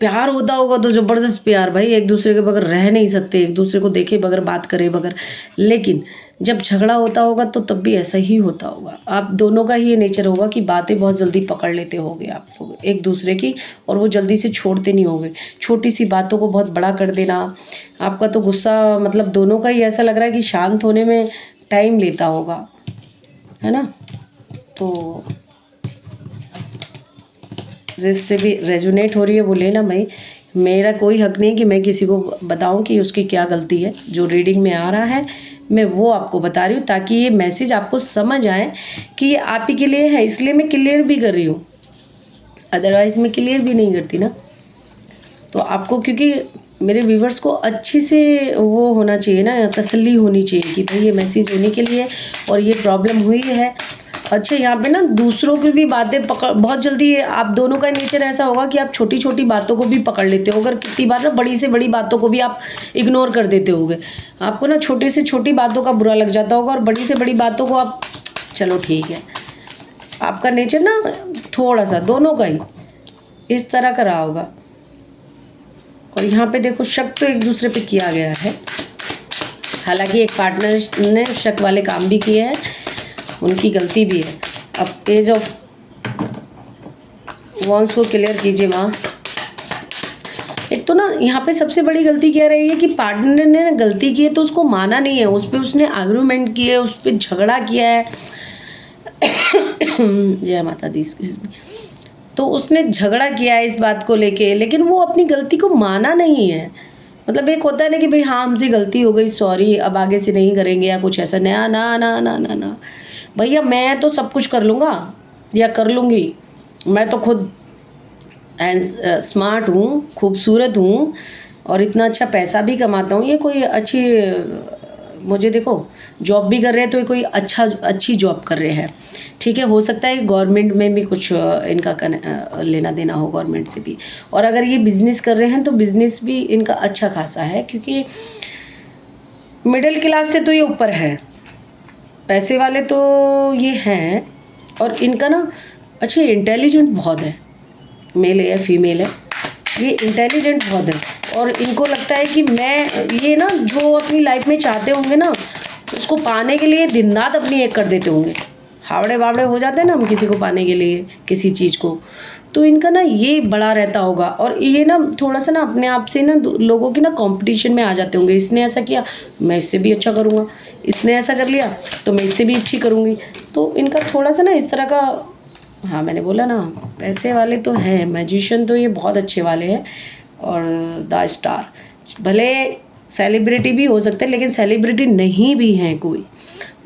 प्यार होता होगा तो ज़बरदस्त प्यार, भाई एक दूसरे के बगैर रह नहीं सकते, एक दूसरे को देखे बगैर, बात करे बगैर। लेकिन जब झगड़ा होता होगा तो तब भी ऐसा ही होता होगा। आप दोनों का ही ये नेचर होगा कि बातें बहुत जल्दी पकड़ लेते होगे आप लोग एक दूसरे की, और वो जल्दी से छोड़ते नहीं होगे। छोटी सी बातों को बहुत बड़ा कर देना, आपका तो गुस्सा मतलब दोनों का ही ऐसा लग रहा है कि शांत होने में टाइम लेता होगा, है ना। तो जिससे भी रेजोनेट हो रही है वो लेना। भाई मेरा कोई हक नहीं कि मैं किसी को बताऊं कि उसकी क्या गलती है। जो रीडिंग में आ रहा है मैं वो आपको बता रही हूँ, ताकि ये मैसेज आपको समझ आए कि ये आप ही के लिए है, इसलिए मैं क्लियर भी कर रही हूँ, अदरवाइज़ मैं क्लियर भी नहीं करती ना। तो आपको, क्योंकि मेरे व्यूवर्स को अच्छी से वो होना चाहिए ना, तसल्ली होनी चाहिए कि भाई ये मैसेज होने के लिए और ये प्रॉब्लम हुई है। अच्छा यहाँ पे ना दूसरों की भी बातें पकड़ बहुत जल्दी, आप दोनों का नेचर ऐसा होगा कि आप छोटी छोटी बातों को भी पकड़ लेते हो। अगर कितनी बार ना बड़ी से बड़ी बातों को भी आप इग्नोर कर देते होगे। आपको ना छोटी से छोटी बातों का बुरा लग जाता होगा और बड़ी से बड़ी बातों को आप चलो ठीक है। आपका नेचर ना थोड़ा सा दोनों का ही इस तरह का रहा होगा। और यहाँ पे देखो शक तो एक दूसरे पे किया गया है, हालांकि एक पार्टनर ने शक वाले काम भी किए हैं, उनकी गलती भी है। अब पेज ऑफ वॉन्स को क्लियर कीजिए माँ। एक तो ना यहाँ पे सबसे बड़ी गलती क्या रही है कि पार्टनर ने गलती की है तो उसको माना नहीं है, उस पर उसने आर्गुमेंट किए, उस पर झगड़ा किया है जय माता दी। तो उसने झगड़ा किया है इस बात को लेके, लेकिन वो अपनी गलती को माना नहीं है। मतलब एक होता है ना कि भाई हाँ हमसे गलती हो गई, सॉरी, अब आगे से नहीं करेंगे या कुछ ऐसा। नया ना ना ना ना ना भैया, मैं तो सब कुछ कर लूँगा या कर लूँगी, मैं तो खुद स्मार्ट हूँ, खूबसूरत हूँ और इतना अच्छा पैसा भी कमाता हूँ। ये कोई अच्छी, मुझे देखो जॉब भी कर रहे हैं तो ये कोई अच्छी जॉब कर रहे हैं, ठीक है। हो सकता है गवर्नमेंट में भी कुछ इनका लेना देना हो गवर्नमेंट से भी। और अगर ये बिज़नेस कर रहे हैं तो बिज़नेस भी इनका अच्छा खासा है, क्योंकि मिडिल क्लास से तो ये ऊपर है, पैसे वाले तो ये हैं। और इनका ना अच्छा इंटेलिजेंट बहुत है, मेल है या फीमेल है, ये इंटेलिजेंट बहुत है। और इनको लगता है कि मैं ये ना जो अपनी लाइफ में चाहते होंगे ना उसको पाने के लिए दिन रात अपनी एक कर देते होंगे। हावड़े वावड़े हो जाते हैं ना हम किसी को पाने के लिए, किसी चीज़ को, तो इनका ना ये बड़ा रहता होगा। और ये ना थोड़ा सा ना अपने आप से ना लोगों की ना कंपटीशन में आ जाते होंगे। इसने ऐसा किया मैं इससे भी अच्छा करूँगा, इसने ऐसा कर लिया तो मैं इससे भी अच्छी करूँगी। तो इनका थोड़ा सा ना इस तरह का हाँ मैंने बोला ना, पैसे वाले तो हैं, मैजिशियन तो ये बहुत अच्छे वाले हैं। और द स्टार भले सेलिब्रिटी भी हो सकते हैं, लेकिन सेलिब्रिटी नहीं भी हैं कोई,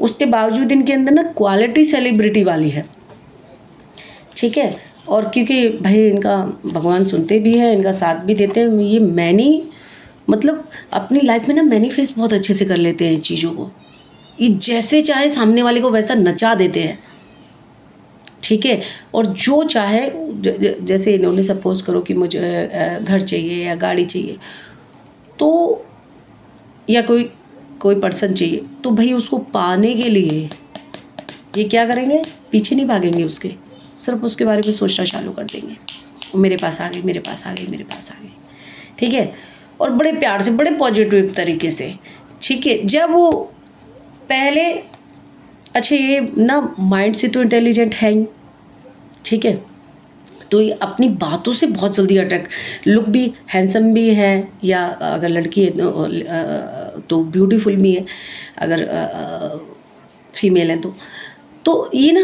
उसके बावजूद इनके अंदर ना क्वालिटी सेलिब्रिटी वाली है, ठीक है। और क्योंकि भाई इनका भगवान सुनते भी हैं, इनका साथ भी देते हैं। ये मतलब अपनी लाइफ में ना मैनिफेस्ट बहुत अच्छे से कर लेते हैं इस चीज़ों को। ये जैसे चाहे सामने वाले को वैसा नचा देते हैं, ठीक है। और जो चाहे जैसे इन्होंने सपोज करो कि मुझे घर चाहिए या गाड़ी चाहिए, तो या कोई पर्सन चाहिए, तो भाई उसको पाने के लिए ये क्या करेंगे, पीछे नहीं भागेंगे उसके, सिर्फ उसके बारे में सोचना चालू कर देंगे। वो मेरे पास आ गई, मेरे पास आ गई, मेरे पास आ गई, ठीक है। और बड़े प्यार से, बड़े पॉजिटिव तरीके से, ठीक है। जब वो पहले, अच्छा ये ना माइंड से तो इंटेलिजेंट है ही, ठीक है। तो ये अपनी बातों से बहुत जल्दी अट्रैक्ट, लुक भी हैंडसम भी है, या अगर लड़की है तो ब्यूटीफुल भी है, अगर फीमेल है तो ये ना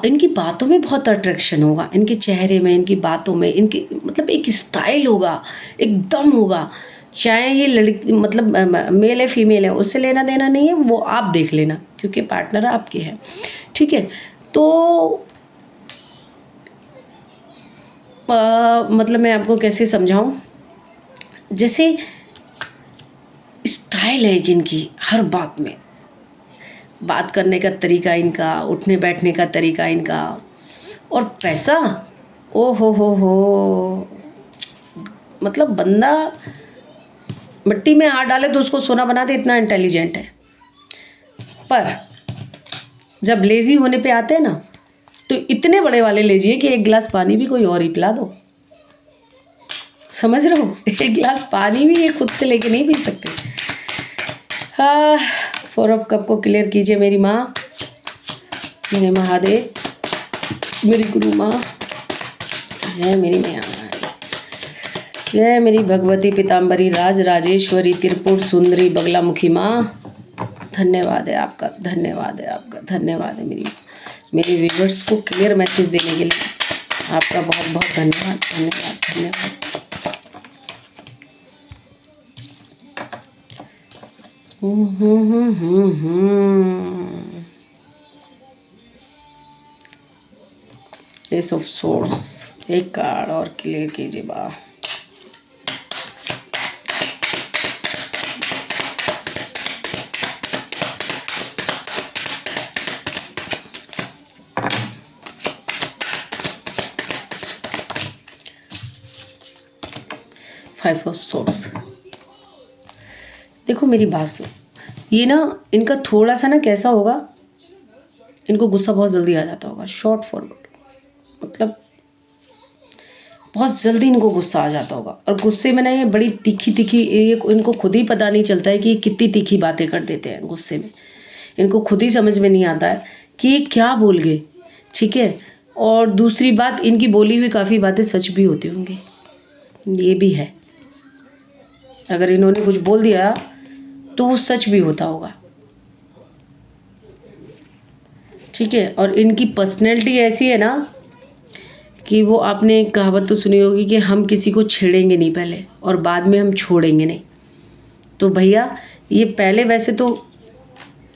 इनकी बातों में बहुत अट्रैक्शन होगा, इनके चेहरे में, इनकी बातों में, इनकी मतलब एक स्टाइल होगा, एक दम होगा। चाहे ये लड़की मतलब मेल है फीमेल है, उससे लेना देना नहीं है, वो आप देख लेना, क्योंकि पार्टनर आपके हैं, ठीक है। तो मतलब मैं आपको कैसे समझाऊं, जैसे स्टाइल है इनकी हर बात में, बात करने का तरीका इनका, उठने बैठने का तरीका इनका। और पैसा, ओ हो, मतलब बंदा मिट्टी में हाथ डाले तो उसको सोना बना दे, इतना इंटेलिजेंट है। पर जब लेजी होने पे आते हैं ना, तो इतने बड़े वाले लेजी है कि एक गिलास पानी भी कोई और ही पिला दो, समझ रहे हो। एक गिलास पानी भी ये खुद से लेके नहीं पी सकते। हाँ, 4 ऑफ कप को क्लियर कीजिए मेरी माँ, मेरे महादेव, मेरी गुरु माँ, जय मेरी मैया, जय मेरी भगवती पीताम्बरी राज राजेश्वरी त्रिपुर सुंदरी बगलामुखी माँ। धन्यवाद है आपका, धन्यवाद है आपका, धन्यवाद है मेरी व्यूवर्स को क्लियर मैसेज देने के लिए आपका बहुत बहुत धन्यवाद, धन्यवाद, धन्यवाद। एस ऑफ सोर्स, एक कार्ड और क्लियर कीजिए बा। Five of source. देखो मेरी बात सुन, ये ना इनका थोड़ा सा ना कैसा होगा, इनको गुस्सा बहुत जल्दी आ जाता होगा, शॉर्ट फॉरवर्ड, मतलब बहुत जल्दी इनको गुस्सा आ जाता होगा। और गुस्से में ना ये बड़ी तीखी ये इनको खुद ही पता नहीं चलता है कि ये कितनी तीखी बातें कर देते हैं गुस्से में। इनको खुद ही समझ में नहीं आता है कि ये क्या बोल गए, ठीक है। और दूसरी बात, इनकी बोली हुई काफ़ी बातें सच भी होती होंगी, ये भी है। अगर इन्होंने कुछ बोल दिया तो वो सच भी होता होगा, ठीक है। और इनकी पर्सनैलिटी ऐसी है ना कि वो, आपने एक कहावत तो सुनी होगी कि हम किसी को छेड़ेंगे नहीं पहले, और बाद में हम छोड़ेंगे नहीं। तो भैया ये पहले वैसे तो,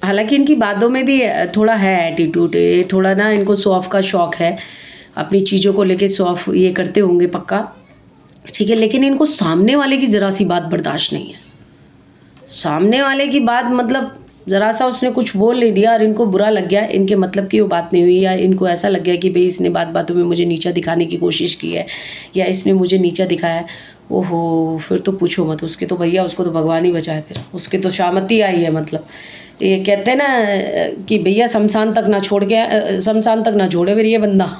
हालांकि इनकी बातों में भी थोड़ा है एटीट्यूड, थोड़ा ना इनको शो ऑफ का शौक है, अपनी चीज़ों को लेके शो ऑफ ये करते होंगे पक्का, ठीक है। लेकिन इनको सामने वाले की ज़रा सी बात बर्दाश्त नहीं है। सामने वाले की बात मतलब ज़रा सा उसने कुछ बोल नहीं दिया और इनको बुरा लग गया, इनके मतलब की वो बात नहीं हुई, या इनको ऐसा लग गया कि भाई इसने बातों में मुझे नीचा दिखाने की कोशिश की है, या इसने मुझे नीचा दिखाया, ओहो फिर तो पूछो मत। उसके तो भैया, उसको तो भगवान ही बचाए, फिर उसके तो शामती आई है। मतलब ये कहते हैं ना कि भैया शमशान तक ना छोड़े फिर ये बंदा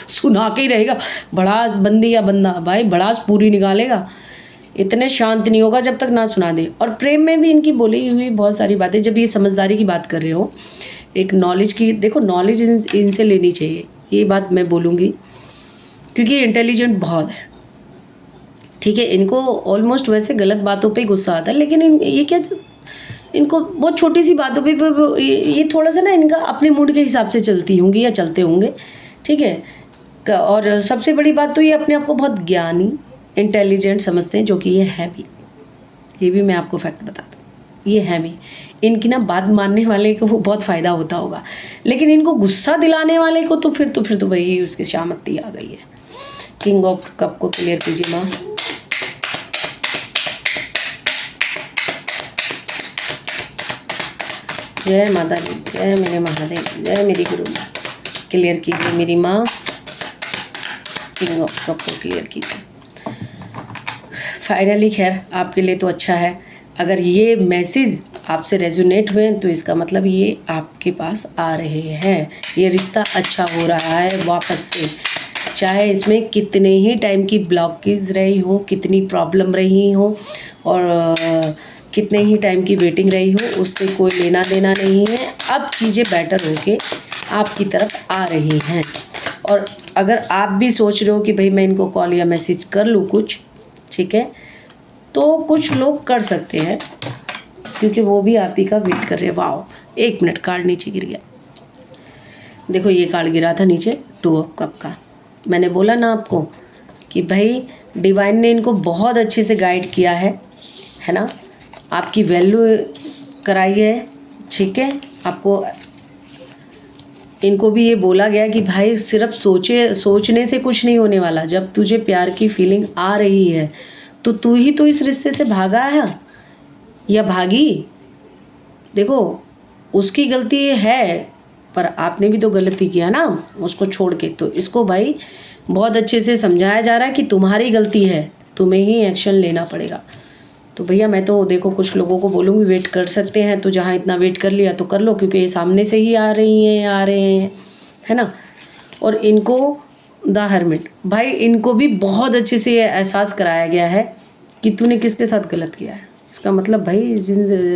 सुना के ही रहेगा, भड़ास बंदी या बंदा, भाई भड़ास पूरी निकालेगा, इतने शांत नहीं होगा जब तक ना सुना दे। और प्रेम में भी इनकी बोली हुई बहुत सारी बातें, जब ये समझदारी की बात कर रहे हो, एक नॉलेज की, देखो नॉलेज इनसे लेनी चाहिए, ये बात मैं बोलूँगी, क्योंकि इंटेलिजेंट बहुत है, ठीक है। इनको ऑलमोस्ट वैसे गलत बातों पे गुस्सा आता है, लेकिन ये क्या, इनको बहुत छोटी सी बातों पे ये थोड़ा सा ना इनका अपने मूड के हिसाब से चलती होंगी या चलते होंगे, ठीक है। और सबसे बड़ी बात तो ये अपने आप को बहुत ज्ञानी, इंटेलिजेंट समझते हैं, जो कि ये है भी। ये भी मैं आपको फैक्ट बताता हूँ, ये है भी। इनकी ना बात मानने वाले को बहुत फ़ायदा होता होगा, लेकिन इनको गुस्सा दिलाने वाले को तो फिर तो वही उसकी शामती आ गई है। किंग ऑफ कप को क्लियर कीजिए माँ। जय माता दी, जय मेरे महादेव, जय मेरी गुरु माँ। क्लियर कीजिए मेरी माँ, किंग ऑफ कप को क्लियर कीजिए। फाइनली खैर आपके लिए तो अच्छा है। अगर ये मैसेज आपसे रेजोनेट हुए तो इसका मतलब ये आपके पास आ रहे हैं, ये रिश्ता अच्छा हो रहा है वापस से। चाहे इसमें कितने ही टाइम की ब्लॉकेज रही हो, कितनी प्रॉब्लम रही हो, और कितने ही टाइम की वेटिंग रही हो, उससे कोई लेना देना नहीं है। अब चीज़ें बेटर होके आपकी तरफ आ रही हैं। और अगर आप भी सोच रहे हो कि भाई मैं इनको कॉल या मैसेज कर लूँ कुछ, ठीक है, तो कुछ लोग कर सकते हैं, क्योंकि वो भी आप ही का वेट कर रहे हैं। वाओ, 1 मिनट, कार्ड नीचे गिर गया। देखो ये कार्ड गिरा था नीचे, 2 ऑफ कप का। मैंने बोला ना आपको कि भाई डिवाइन ने इनको बहुत अच्छे से गाइड किया है ना, आपकी वैल्यू कराई है, ठीक है। आपको इनको भी ये बोला गया कि भाई सिर्फ सोचने से कुछ नहीं होने वाला। जब तुझे प्यार की फीलिंग आ रही है तो तू ही तो इस रिश्ते से भागा है या भागी। देखो उसकी गलती है, पर आपने भी तो गलती किया ना उसको छोड़ के। तो इसको भाई बहुत अच्छे से समझाया जा रहा है कि तुम्हारी गलती है, तुम्हें ही एक्शन लेना पड़ेगा। तो भैया मैं तो देखो कुछ लोगों को बोलूँगी वेट कर सकते हैं, तो जहाँ इतना वेट कर लिया तो कर लो, क्योंकि ये सामने से ही आ रही हैं, आ रहे हैं, है ना। और इनको द हर्मिट, भाई इनको भी बहुत अच्छे से ये एहसास कराया गया है कि तूने किसके साथ गलत किया है। इसका मतलब भाई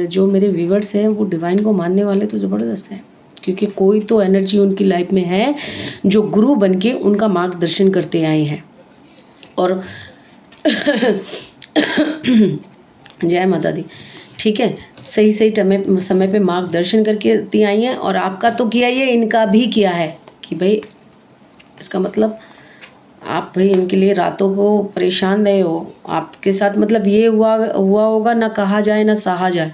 जो मेरे व्यूवर्स हैं वो डिवाइन को मानने वाले तो ज़बरदस्त हैं, क्योंकि कोई तो एनर्जी उनकी लाइफ में है जो गुरु बन के उनका मार्गदर्शन करते आए हैं। और जय माता दी, ठीक है, सही समय पे मार्गदर्शन करके दी आई हैं। और आपका तो किया ही है, इनका भी किया है कि भाई इसका मतलब आप भाई इनके लिए रातों को परेशान रहे हो। आपके साथ मतलब ये हुआ होगा, ना कहा जाए ना सहा जाए,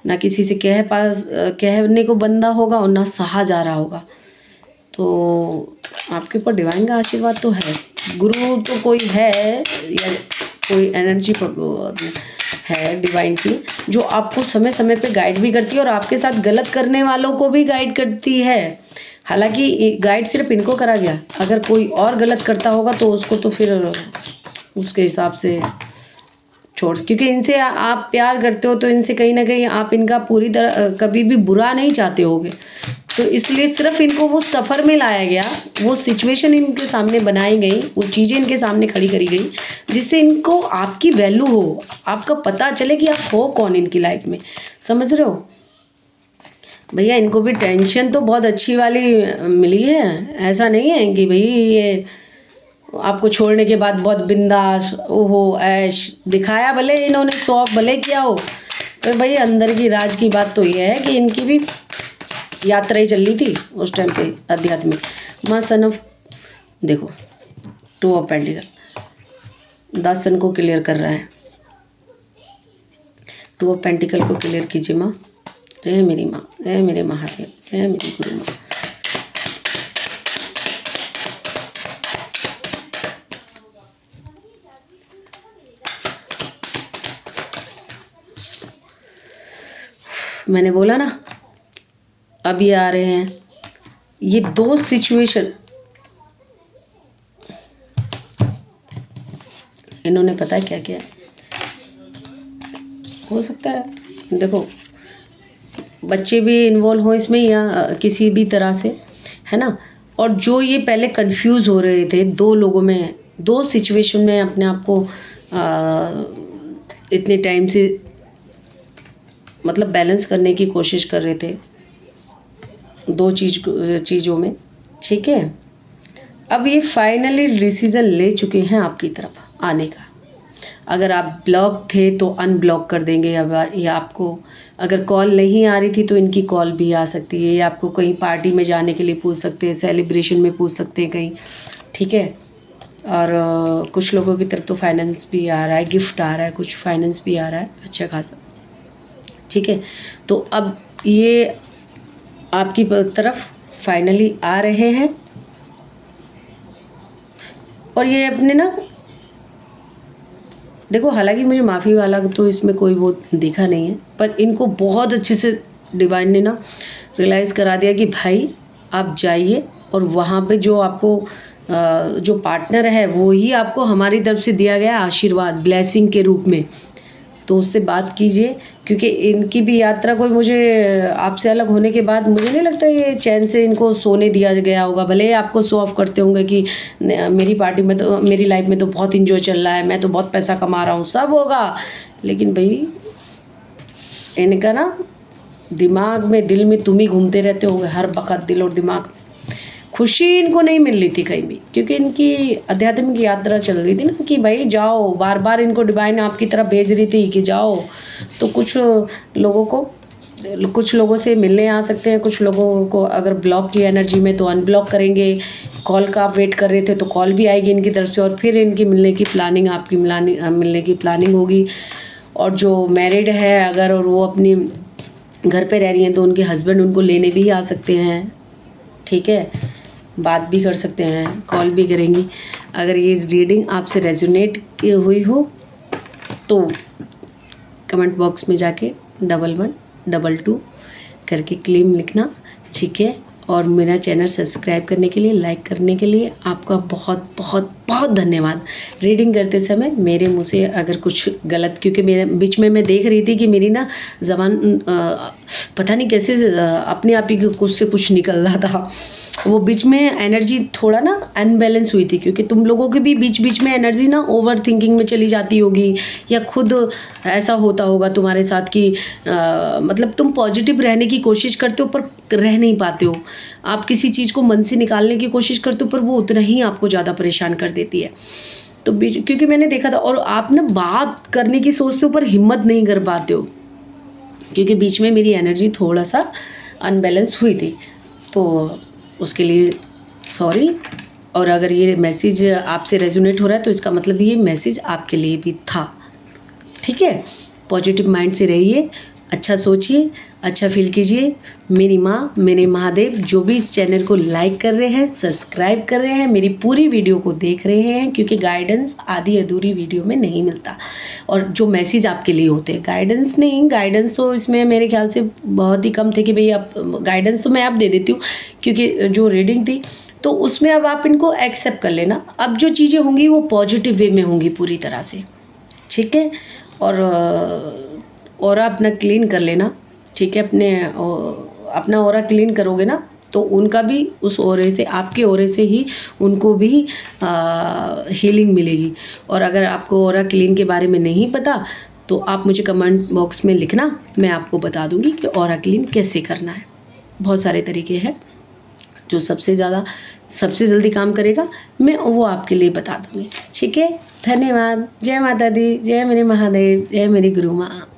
ना किसी से कहने को बंदा होगा और ना सहा जा रहा होगा। तो आपके ऊपर डिवाइन का आशीर्वाद तो है। गुरु तो कोई है या कोई एनर्जी है डिवाइन की, जो आपको समय समय पे गाइड भी करती है और आपके साथ गलत करने वालों को भी गाइड करती है। हालांकि गाइड सिर्फ इनको करा गया, अगर कोई और गलत करता होगा तो उसको तो फिर उसके हिसाब से छोड़, क्योंकि इनसे आप प्यार करते हो तो इनसे कहीं ना कहीं आप इनका पूरी तरह कभी भी बुरा नहीं चाहते होगे। तो इसलिए सिर्फ इनको वो सफ़र में लाया गया, वो सिचुएशन इनके सामने बनाई गई, वो चीज़ें इनके सामने खड़ी करी गई, जिससे इनको आपकी वैल्यू हो, आपका पता चले कि आप हो कौन इनकी लाइफ में। समझ रहे हो भैया। इनको भी टेंशन तो बहुत अच्छी वाली मिली है। ऐसा नहीं है कि भाई ये आपको छोड़ने के बाद बहुत बिंदास ओहो ऐश दिखाया, भले इन्होंने शौक भले किया हो, तो भाई अंदर की राज की बात तो ये है कि इनकी भी यात्रा ही चल रही थी उस टाइम पे आध्यात्मिक। माँ सन ऑफ, देखो 2 ऑफ पेंटिकल 10 सन को क्लियर कर रहा है। 2 ऑफ पेंटिकल को क्लियर कीजिए माँ। जय मेरी माँ, जय मेरे महादेव, जय मेरी गुरु माँ। मैंने बोला ना अब ये आ रहे हैं। ये 2 सिचुएशन इन्होंने पता है क्या किया हो सकता है। देखो बच्चे भी इन्वॉल्व हो इसमें या किसी भी तरह से, है ना। और जो ये पहले कंफ्यूज हो रहे थे 2 लोगों में, 2 सिचुएशन में अपने आप को इतने टाइम से मतलब बैलेंस करने की कोशिश कर रहे थे 2 चीज़ों में, ठीक है। अब ये फाइनली डिसीज़न ले चुके हैं आपकी तरफ आने का। अगर आप ब्लॉक थे तो अनब्लॉक कर देंगे, या आपको अगर कॉल नहीं आ रही थी तो इनकी कॉल भी आ सकती है, या आपको कहीं पार्टी में जाने के लिए पूछ सकते हैं, सेलिब्रेशन में पूछ सकते हैं कहीं, ठीक है। और कुछ लोगों की तरफ तो फाइनेंस भी आ रहा है, गिफ्ट आ रहा है, कुछ फाइनेंस भी आ रहा है अच्छा खासा, ठीक है। तो अब ये आपकी तरफ फाइनली आ रहे हैं, और ये अपने ना देखो, हालांकि मुझे माफ़ी वाला तो इसमें कोई वो दिखा नहीं है, पर इनको बहुत अच्छे से डिवाइन ने ना रियलाइज़ करा दिया कि भाई आप जाइए, और वहाँ पे जो आपको जो पार्टनर है वो ही आपको हमारी तरफ से दिया गया आशीर्वाद, ब्लेसिंग के रूप में। तो उससे बात कीजिए, क्योंकि इनकी भी यात्रा कोई मुझे आपसे अलग होने के बाद मुझे नहीं लगता ये चैन से इनको सोने दिया गया होगा। भले ही आपको शो ऑफ करते होंगे कि मेरी पार्टी में तो, मेरी लाइफ में तो बहुत इंजॉय चल रहा है, मैं तो बहुत पैसा कमा रहा हूँ, सब होगा, लेकिन भाई इनका ना दिमाग में, दिल में तुम ही घूमते रहते होगे हर वक्त, दिल और दिमाग में खुशी इनको नहीं मिल रही थी कहीं भी, क्योंकि इनकी आध्यात्मिक यात्रा चल रही थी ना कि भाई जाओ, बार बार इनको डिवाइन आपकी तरफ भेज रही थी कि जाओ। तो कुछ लोगों से मिलने आ सकते हैं, कुछ लोगों को अगर ब्लॉक की एनर्जी में तो अनब्लॉक करेंगे, कॉल का आप वेट कर रहे थे तो कॉल भी आएगी इनकी तरफ से, और फिर इनकी मिलने की प्लानिंग, आपकी मिलने की प्लानिंग होगी। और जो मैरिड है अगर, और वो अपनी घर पे रह रही हैं, तो उनके हस्बैंड उनको लेने भी आ सकते हैं, ठीक है, बात भी कर सकते हैं, कॉल भी करेंगी। अगर ये रीडिंग आपसे रेजोनेट हुई हो तो कमेंट बॉक्स में जाके 1122 करके क्लेम लिखना, ठीक है। और मेरा चैनल सब्सक्राइब करने के लिए, लाइक करने के लिए आपका बहुत बहुत बहुत धन्यवाद। रीडिंग करते समय मेरे मुंह से अगर कुछ गलत, क्योंकि मेरे बीच में मैं देख रही थी कि मेरी ना ज़बान पता नहीं कैसे अपने आप ही कुछ से कुछ निकल रहा था, वो बीच में एनर्जी थोड़ा ना अनबैलेंस हुई थी, क्योंकि तुम लोगों की भी बीच बीच में एनर्जी ना ओवर थिंकिंग में चली जाती होगी, या खुद ऐसा होता होगा तुम्हारे साथ कि मतलब तुम पॉजिटिव रहने की कोशिश करते हो पर रह नहीं पाते हो, आप किसी चीज़ को मन से निकालने की कोशिश करते हो पर वो उतना ही आपको ज़्यादा परेशान कर देती है। तो बीच, क्योंकि मैंने देखा था, और आप ना बात करने की सोचते हो पर हिम्मत नहीं कर पाते हो, क्योंकि बीच में मेरी एनर्जी थोड़ा सा अनबैलेंस हुई थी, तो उसके लिए सॉरी। और अगर ये मैसेज आपसे रेजोनेट हो रहा है तो इसका मतलब ये मैसेज आपके लिए भी था, ठीक है। पॉजिटिव माइंड से रहिए, अच्छा सोचिए, अच्छा फील कीजिए। मेरी माँ, मेरे महादेव जो भी इस चैनल को लाइक कर रहे हैं, सब्सक्राइब कर रहे हैं, मेरी पूरी वीडियो को देख रहे हैं, क्योंकि गाइडेंस आधी अधूरी वीडियो में नहीं मिलता, और जो मैसेज आपके लिए होते हैं, गाइडेंस नहीं, गाइडेंस तो इसमें मेरे ख्याल से बहुत ही कम थे कि भाई आप गाइडेंस तो मैं आप दे देती हूँ, क्योंकि जो रीडिंग थी तो उसमें अब आप इनको एक्सेप्ट कर लेना। अब जो चीज़ें होंगी वो पॉजिटिव वे में होंगी पूरी तरह से, ठीक है। और अपना क्लीन कर लेना, ठीक है। अपना ऑरा क्लीन करोगे ना तो उनका भी उस ऑरे से, आपके ऑरे से ही उनको भी हीलिंग मिलेगी। और अगर आपको ऑरा क्लीन के बारे में नहीं पता तो आप मुझे कमेंट बॉक्स में लिखना, मैं आपको बता दूंगी कि ऑरा क्लीन कैसे करना है। बहुत सारे तरीके हैं, जो सबसे जल्दी काम करेगा मैं वो आपके लिए बता दूंगी, ठीक है। धन्यवाद। जय माता दी, जय मेरे महादेव, जय मेरी गुरु माँ।